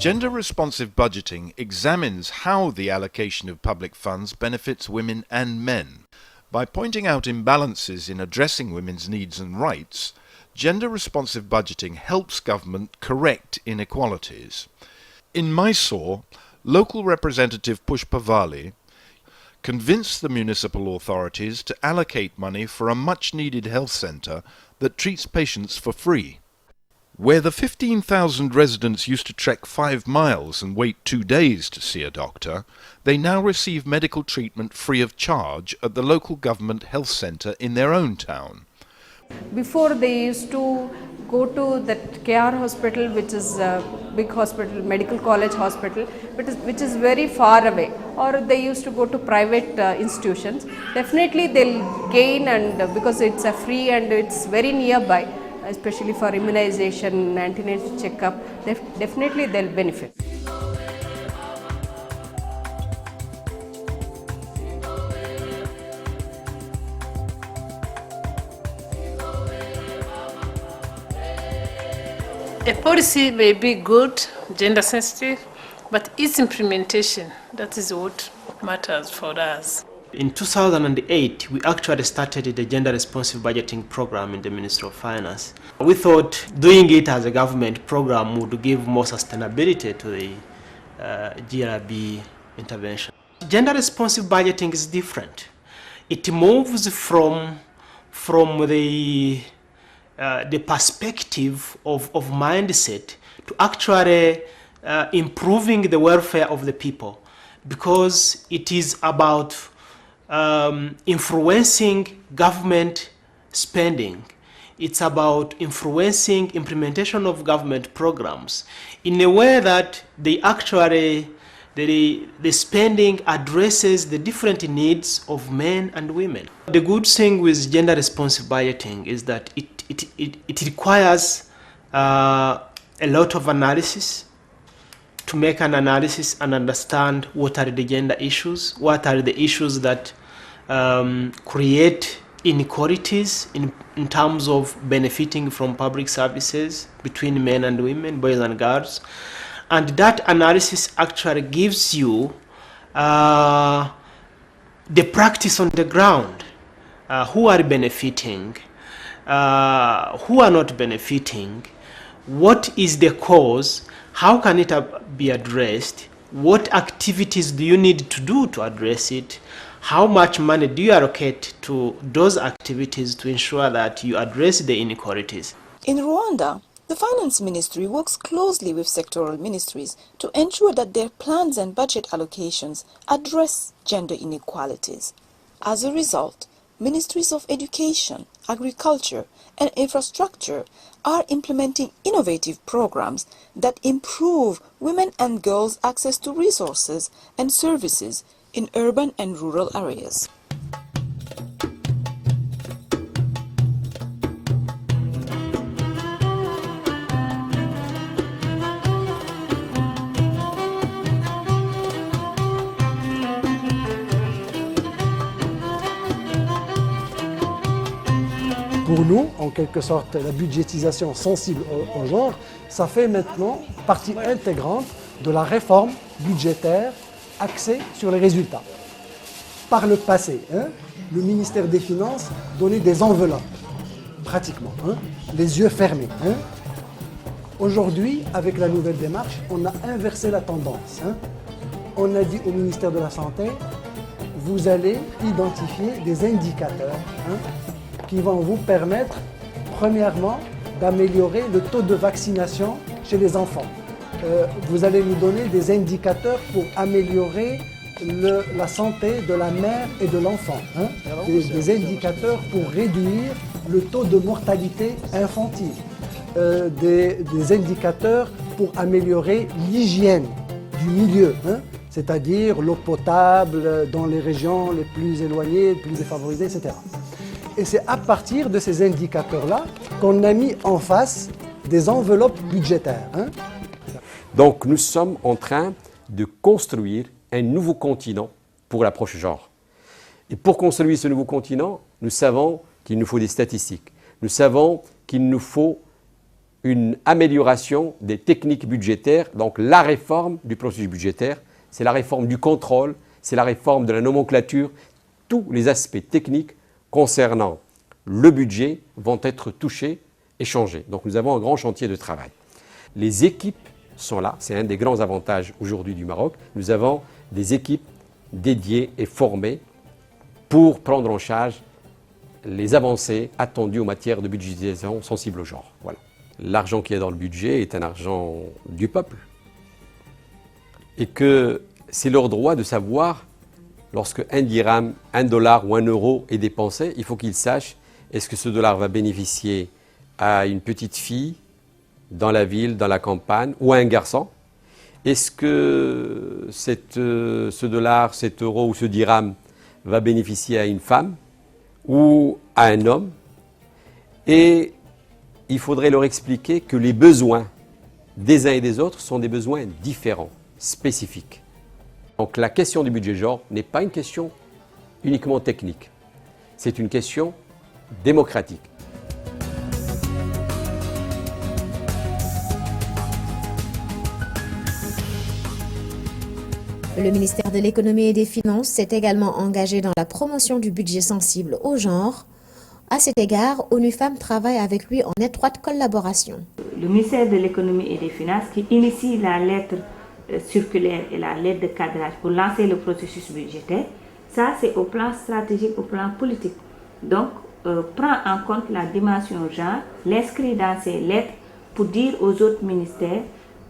Gender-responsive budgeting examines how the allocation of public funds benefits women and men. By pointing out imbalances in addressing women's needs and rights, gender-responsive budgeting helps government correct inequalities. In Mysore, local representative Pushpa Vali convinced the municipal authorities to allocate money for a much-needed health centre that treats patients for free. Where the 15,000 residents used to trek 5 miles and wait 2 days to see a doctor, they now receive medical treatment free of charge at the local government health centre in their own town. Before they used to go to that KR hospital, which is a big hospital, medical college hospital, which is very far away, or they used to go to private institutions. Definitely they'll gain, and because it's a free and it's very nearby, especially for immunization, antenatal checkup, definitely they'll benefit. A policy may be good, gender sensitive, but its implementation, that is what matters for us. In 2008, we actually started the gender responsive budgeting program in the Ministry of Finance. We thought doing it as a government program would give more sustainability to the GRB intervention. Gender responsive budgeting is different. It moves from the perspective of mindset to actually improving the welfare of the people, because it is about influencing government spending. It's about influencing implementation of government programs in a way that they actually the spending addresses the different needs of men and women. The good thing with gender responsive budgeting is that it requires a lot of analysis, to make an analysis and understand what are the gender issues, what are the issues that create inequalities in terms of benefiting from public services between men and women, boys and girls. And that analysis actually gives you the practice on the ground, who are benefiting, who are not benefiting, what is the cause, how can it be addressed, what activities do you need to do to address it, how much money do you allocate to those activities to ensure that you address the inequalities. In Rwanda, the Finance Ministry works closely with sectoral ministries to ensure that their plans and budget allocations address gender inequalities. As a result, Ministries of Education, Agriculture, and Infrastructure are implementing innovative programs that improve women and girls' access to resources and services in urban and rural areas. Pour nous, en quelque sorte, la budgétisation sensible au genre, ça fait maintenant partie intégrante de la réforme budgétaire axée sur les résultats. Par le passé, le ministère des Finances donnait des enveloppes, pratiquement, les yeux fermés. Aujourd'hui, avec la nouvelle démarche, on a inversé la tendance. On a dit au ministère de la Santé, vous allez identifier des indicateurs qui vont vous permettre, premièrement, d'améliorer le taux de vaccination chez les enfants. Vous allez nous donner des indicateurs pour améliorer la santé de la mère et de l'enfant. Des indicateurs pour réduire le taux de mortalité infantile. Des indicateurs pour améliorer l'hygiène du milieu, c'est-à-dire l'eau potable dans les régions les plus éloignées, les plus défavorisées, etc. Et c'est à partir de ces indicateurs-là qu'on a mis en face des enveloppes budgétaires. Donc nous sommes en train de construire un nouveau continent pour l'approche genre. Et pour construire ce nouveau continent, nous savons qu'il nous faut des statistiques. Nous savons qu'il nous faut une amélioration des techniques budgétaires, donc la réforme du processus budgétaire, c'est la réforme du contrôle, c'est la réforme de la nomenclature. Tous les aspects techniques concernant le budget vont être touchés et changés. Donc nous avons un grand chantier de travail. Les équipes sont là, c'est un des grands avantages aujourd'hui du Maroc. Nous avons des équipes dédiées et formées pour prendre en charge les avancées attendues en matière de budgétisation sensible au genre. Voilà. L'argent qui est dans le budget est un argent du peuple. Et que c'est leur droit de savoir, lorsque un dirham, un dollar ou un euro est dépensé, il faut qu'ils sachent est-ce que ce dollar va bénéficier à une petite fille dans la ville, dans la campagne, ou à un garçon. Est-ce que ce dollar, cet euro ou ce dirham va bénéficier à une femme ou à un homme? Et il faudrait leur expliquer que les besoins des uns et des autres sont des besoins différents, spécifiques. Donc la question du budget genre n'est pas une question uniquement technique, c'est une question démocratique. Le ministère de l'Économie et des Finances s'est également engagé dans la promotion du budget sensible au genre. À cet égard, ONU Femmes travaille avec lui en étroite collaboration. Le ministère de l'Économie et des Finances qui initie la lettre circulaire et la lettre de cadrage pour lancer le processus budgétaire, ça c'est au plan stratégique, au plan politique. Donc, prend en compte la dimension genre, l'inscrit dans ces lettres pour dire aux autres ministères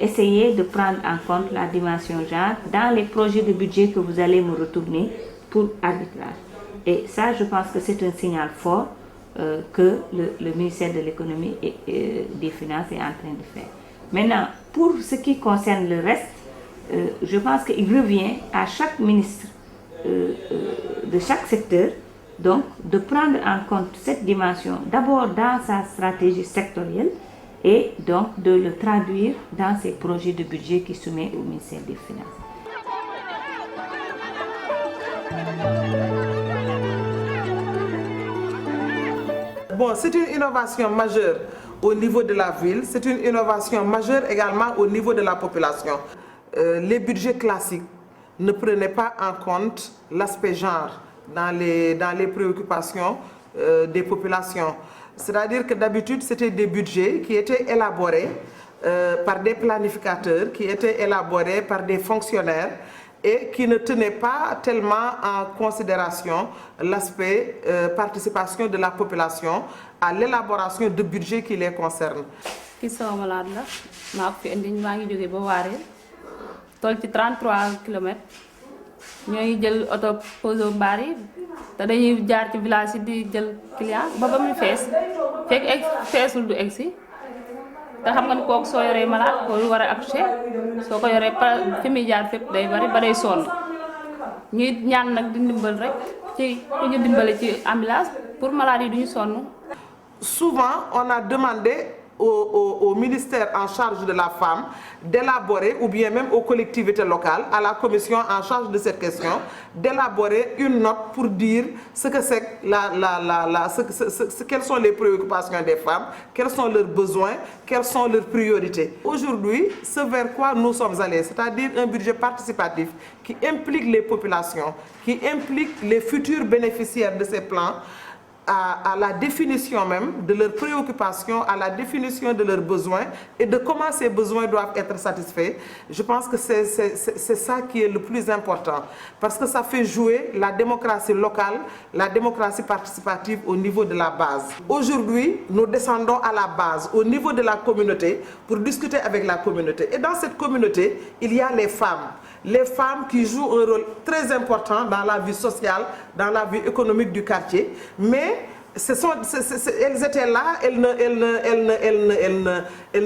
essayez de prendre en compte la dimension genre dans les projets de budget que vous allez me retourner pour arbitrage. Et ça, je pense que c'est un signal fort que le ministère de l'Économie et des Finances est en train de faire. Maintenant, pour ce qui concerne le reste, je pense qu'il revient à chaque ministre de chaque secteur donc, de prendre en compte cette dimension d'abord dans sa stratégie sectorielle et donc de le traduire dans ses projets de budget qui soumet au ministère des Finances. Bon, c'est une innovation majeure au niveau de la ville, c'est une innovation majeure également au niveau de la population. Les budgets classiques ne prenaient pas en compte l'aspect genre dans les préoccupations des populations. C'est-à-dire que d'habitude, c'était des budgets qui étaient élaborés par des planificateurs, qui étaient élaborés par des fonctionnaires et qui ne tenaient pas tellement en considération l'aspect participation de la population à l'élaboration de budgets qui les concernent. Qui sont malades là, ma fi indi ma ngi joggé ba waré tol ci 33 km ñoy jël auto poso bari té dañuy jaar ci village di jël client ba ba muy fess fek fessul du exi té xam nga ko so yoré malade ko wara accoucher soko yoré fi mi jaar fep day bari ba day son ñi ñaan nak di ndimbal rek ci ku ñu dimbalé ci ambulance pour maladie duñu sonn. Souvent on a demandé au ministère en charge de la femme d'élaborer, ou bien même aux collectivités locales, à la commission en charge de cette question, d'élaborer une note pour dire ce que c'est quelles sont les préoccupations des femmes, quels sont leurs besoins, quelles sont leurs priorités. Aujourd'hui, ce vers quoi nous sommes allés, c'est-à-dire un budget participatif qui implique les populations, qui implique les futurs bénéficiaires de ces plans, à la définition même de leurs préoccupations, à la définition de leurs besoins et de comment ces besoins doivent être satisfaits. Je pense que c'est ça qui est le plus important parce que ça fait jouer la démocratie locale, la démocratie participative au niveau de la base. Aujourd'hui, nous descendons à la base, au niveau de la communauté, pour discuter avec la communauté. Et dans cette communauté, il y a les femmes. Les femmes qui jouent un rôle très important dans la vie sociale, dans la vie économique du quartier, mais elles étaient là, elles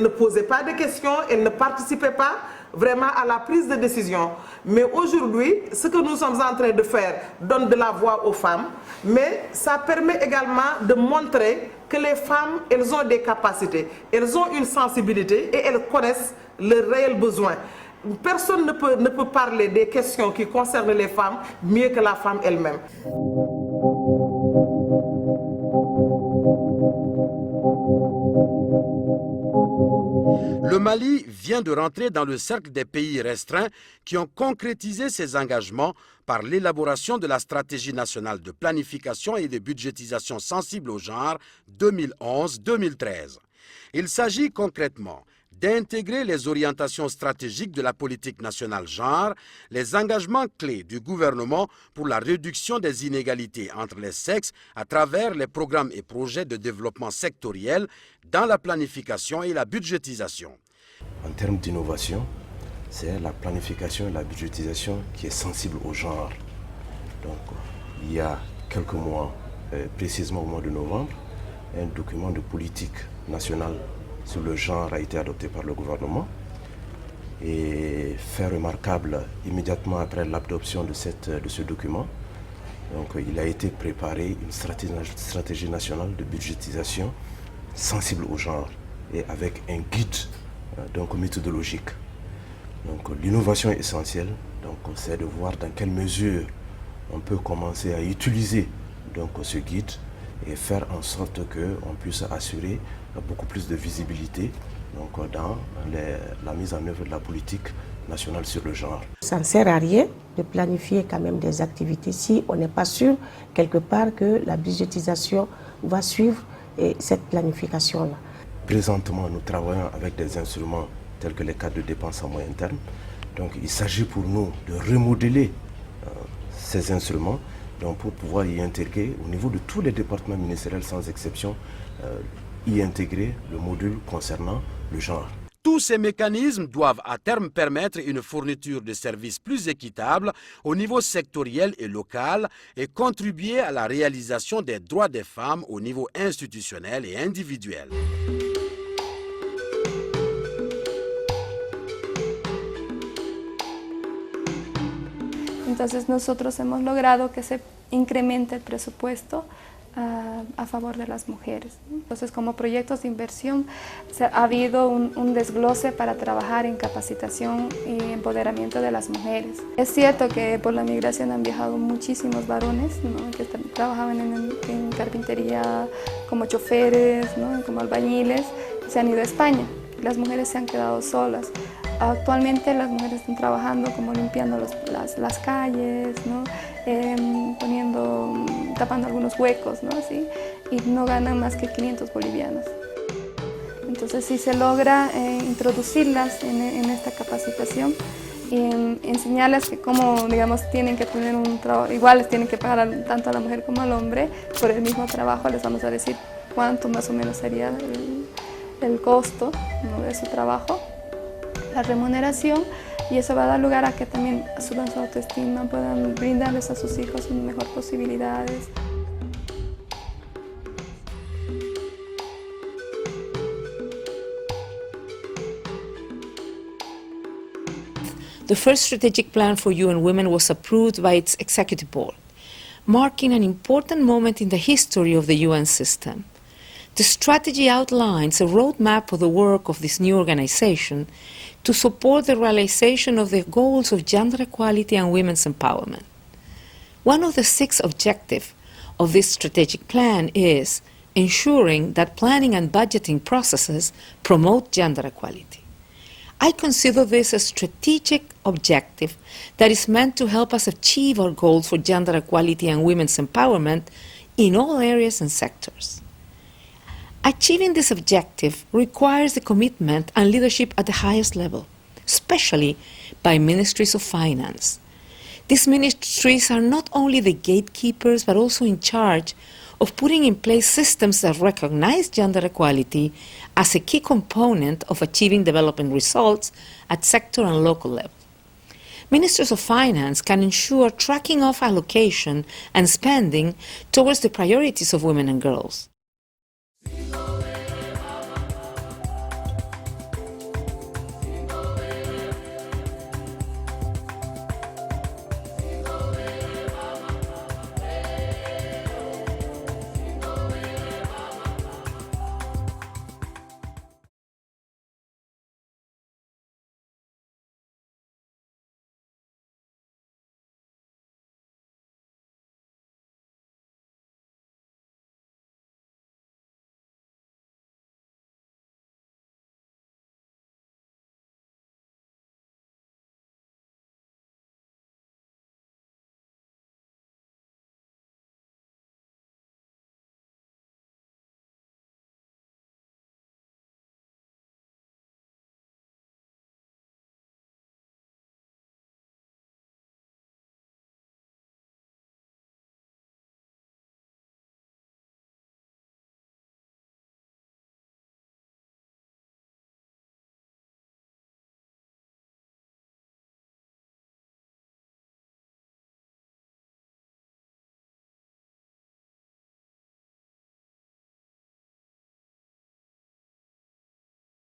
ne posaient pas de questions, elles ne participaient pas vraiment à la prise de décision. Mais aujourd'hui, ce que nous sommes en train de faire donne de la voix aux femmes, mais ça permet également de montrer que les femmes, elles ont des capacités, elles ont une sensibilité et elles connaissent leurs réels besoins. Personne ne peut parler des questions qui concernent les femmes mieux que la femme elle-même. Le Mali vient de rentrer dans le cercle des pays restreints qui ont concrétisé ces engagements par l'élaboration de la stratégie nationale de planification et de budgétisation sensible au genre 2011-2013. Il s'agit concrètement d'intégrer les orientations stratégiques de la politique nationale genre, les engagements clés du gouvernement pour la réduction des inégalités entre les sexes à travers les programmes et projets de développement sectoriel dans la planification et la budgétisation. En termes d'innovation, c'est la planification et la budgétisation qui est sensible au genre. Donc, il y a quelques mois, précisément au mois de novembre, un document de politique nationale sur le genre a été adopté par le gouvernement. Et fait remarquable, immédiatement après l'adoption de ce document, donc, il a été préparé une stratégie nationale de budgétisation sensible au genre et avec un guide donc, méthodologique. Donc l'innovation est essentielle, donc c'est de voir dans quelle mesure on peut commencer à utiliser donc, ce guide et faire en sorte qu'on puisse assurer beaucoup plus de visibilité donc, dans la mise en œuvre de la politique nationale sur le genre. Ça ne sert à rien de planifier quand même des activités si on n'est pas sûr quelque part que la budgétisation va suivre cette planification-là. Présentement, nous travaillons avec des instruments tels que les cadres de dépenses à moyen terme. Donc il s'agit pour nous de remodeler ces instruments donc, pour pouvoir y intégrer au niveau de tous les départements ministériels sans exception, y intégrer le module concernant le genre. Tous ces mécanismes doivent à terme permettre une fourniture de services plus équitable au niveau sectoriel et local et contribuer à la réalisation des droits des femmes au niveau institutionnel et individuel. Entonces nosotros hemos logrado que se incremente el presupuesto a favor de las mujeres. Entonces como proyectos de inversión ha habido un desglose para trabajar en capacitación y empoderamiento de las mujeres. Es cierto que por la migración han viajado muchísimos varones, ¿no? Que trabajaban en carpintería como choferes, ¿no? Como albañiles, se han ido a España. Las mujeres se han quedado solas. Actualmente las mujeres están trabajando como limpiando las calles, ¿no? Tapando algunos huecos, ¿no? Así, y no ganan más que 500 bolivianos. Entonces si se logra introducirlas en esta capacitación, enseñarles que como digamos tienen que tener un trabajo, igual les tienen que pagar tanto a la mujer como al hombre por el mismo trabajo, les vamos a decir cuánto más o menos sería el costo, ¿no? De su trabajo, la remuneración, y eso va a dar lugar a que también suban su autoestima, puedan brindarles a sus hijos mejores posibilidades. The first strategic plan for UN Women was approved by its executive board, marking an important moment in the history of the UN system. The strategy outlines a roadmap for the work of this new organization to support the realization of the goals of gender equality and women's empowerment. One of the 6 objectives of this strategic plan is ensuring that planning and budgeting processes promote gender equality. I consider this a strategic objective that is meant to help us achieve our goals for gender equality and women's empowerment in all areas and sectors. Achieving this objective requires the commitment and leadership at the highest level, especially by ministries of finance. These ministries are not only the gatekeepers, but also in charge of putting in place systems that recognize gender equality as a key component of achieving development results at sector and local level. Ministers of Finance can ensure tracking of allocation and spending towards the priorities of women and girls.